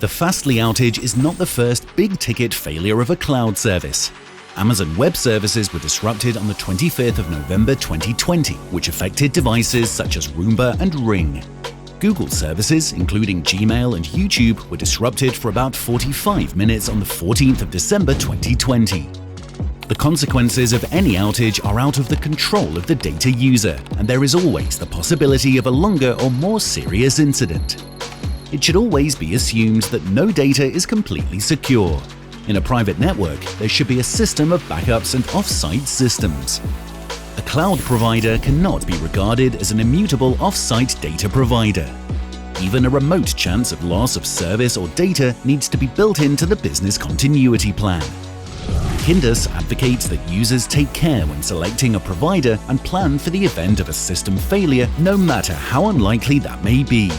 The Fastly outage is not the first big-ticket failure of a cloud service. Amazon Web Services were disrupted on the 25th of November 2020, which affected devices such as Roomba and Ring. Google services, including Gmail and YouTube, were disrupted for about 45 minutes on the 14th of December 2020. The consequences of any outage are out of the control of the data user, and there is always the possibility of a longer or more serious incident. It should always be assumed that no data is completely secure. In a private network, there should be a system of backups and off-site systems. A cloud provider cannot be regarded as an immutable off-site data provider. Even a remote chance of loss of service or data needs to be built into the business continuity plan. Kandus advocates that users take care when selecting a provider and plan for the event of a system failure, no matter how unlikely that may be.